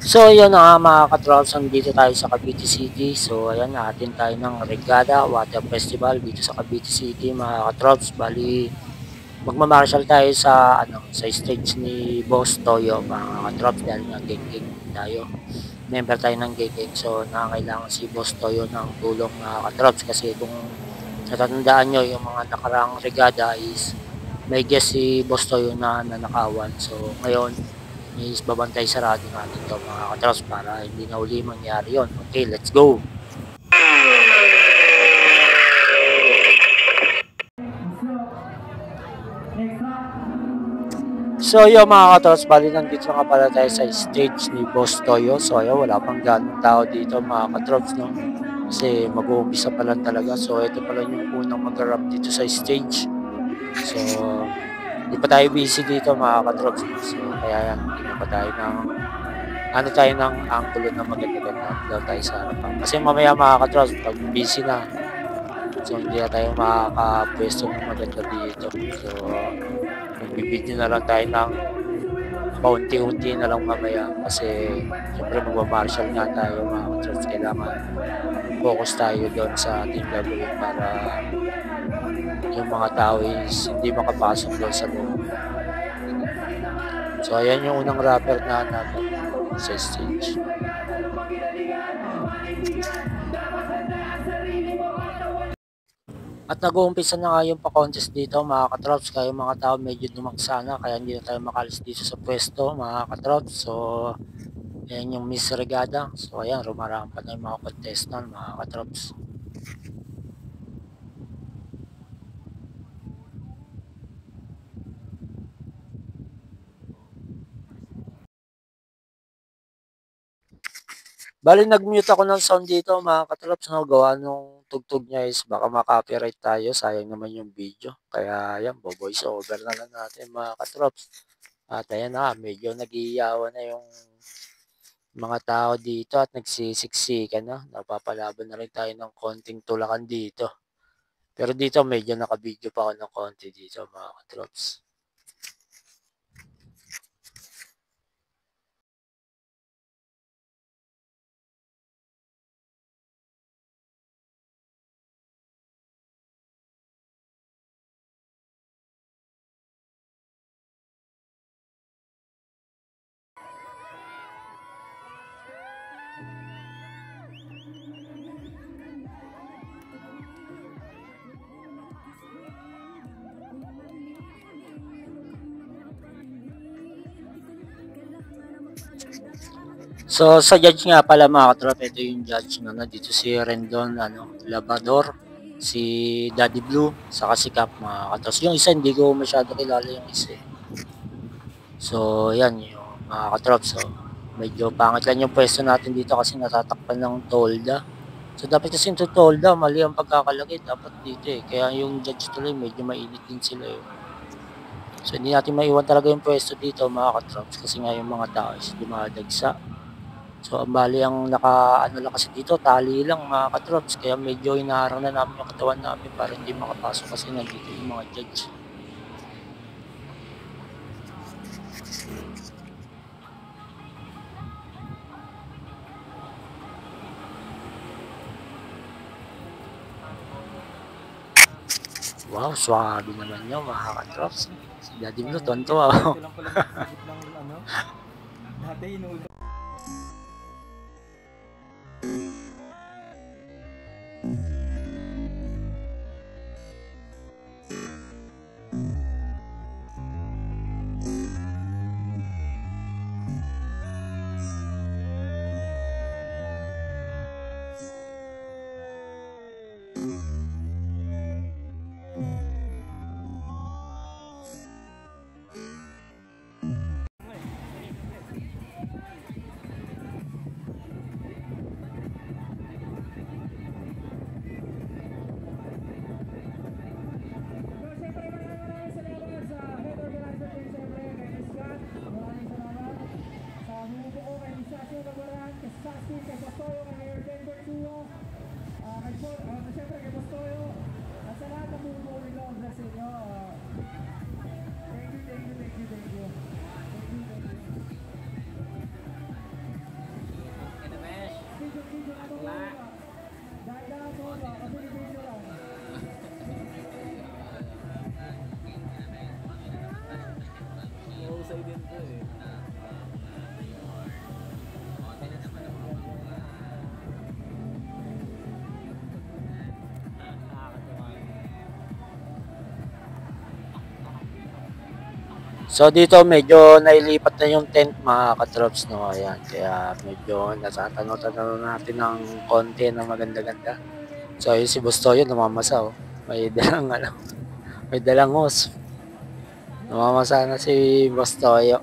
So yun na nga mga katrops, dito tayo sa Cavite City. So ayan, naatin tayo ng Regatta Water Festival dito sa Cavite City mga katrops. Bali, magmamarshal tayo sa sa stage ni Boss Toyo mga katrops dahil nga geng-geng tayo. Member tayo ng geng-geng, so nangangailangan si Boss Toyo ng tulong mga katrops kasi kung natatandaan nyo yung mga nakarang Regatta is may guest si Boss Toyo na nanakawan. So ngayon is babantay sarado natin to mga katros para hindi na uli mangyari yon. Okay, let's go! So yun mga katros, bali nandito nga pala tayo sa stage ni Boss Toyo. So ayun, wala pang ganong tao dito mga katros, no? Kasi mag-uumpisa pa lang talaga. So ito pala yung unang mag-rap dito sa stage. So hindi pa tayo busy dito mga katros. So kaya yan, hindi pa tayo ng tayo ng angulo na maganda-ganda daw tayo sa harapan. Kasi mamaya mga katros, pag busy na, so hindi na tayo makakapwesto ng maganda dito. So, magbibideo na lang tayo ng paunti-unti na lang mamaya kasi syempre magmamarshal nga tayo mga katros. Kailangan focus tayo doon sa ating gagawin para yung mga tao is hindi makapasok doon sa loob. So, ayan yung unang rapper na natin sa stage. At nag-uumpisa na nga yung pa-contest dito mga katrops, kaya yung mga tao medyo dumagsa na kaya hindi na tayo makalis dito sa pwesto mga katrops. So ayan yung Miss Regada, so ayan rumarampa na yung mga contestant mga katrops. Bali nag-mute ako ng sound dito mga katrops, no? Gawa nung tugtog niya is baka ma-copyright tayo, sayang naman yung video. Kaya ayan, voice over na lang natin mga katrops. At ayan na, medyo nag-iiyawan na yung mga tao dito at nagsisiksikan na. Napapalaban na rin tayo ng konting tulakan dito. Pero dito medyo nakabidyo pa ako ng konti dito mga katrops. So sa judge nga pala mga katrop, ito yung judge na nandito si Rendon Labrador, si Daddy Blue, saka si Cap mga katros. Yung isa hindi ko masyado kilala yung isa. So yan yung mga katrop. So medyo pangit lang yung pwesto natin dito kasi natatakpan ng tolda. So dapat kasi yung tolda, mali ang pagkakalagay dapat dito eh. Kaya yung judge tuloy medyo mainit din sila eh. So hindi natin maiwan talaga yung pwesto dito mga katrops kasi nga yung mga tao is dumadagsa. So, ang bali ang lang kasi dito, tali lang mga katrops. Kaya medyo inaharang na namin yung katawan namin para hindi makapasok kasi nandito yung mga judge. Wow, swabe naman yun mga katrops. Si Daddy Blue, tonto ako. Dati So dito medyo nailipat na yung tent mga katrops, no, ayan. Kaya medyo natatanaw-tanaw natin ng konti na maganda-ganda. So ayun si Boss Toyo namamasa, oh. May dalang ano, may dalang hose. Namamasa na si Boss Toyo.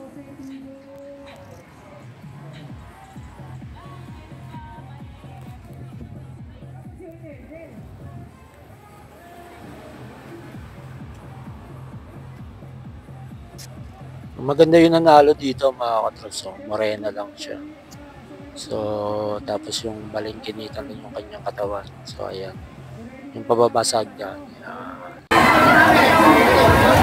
Maganda yung nanalo dito mga katrops, oh. Morena lang siya. So, tapos yung balingkinitan lang yung kanyang katawan. So, ayan. Yung pababasag niya. Ayan.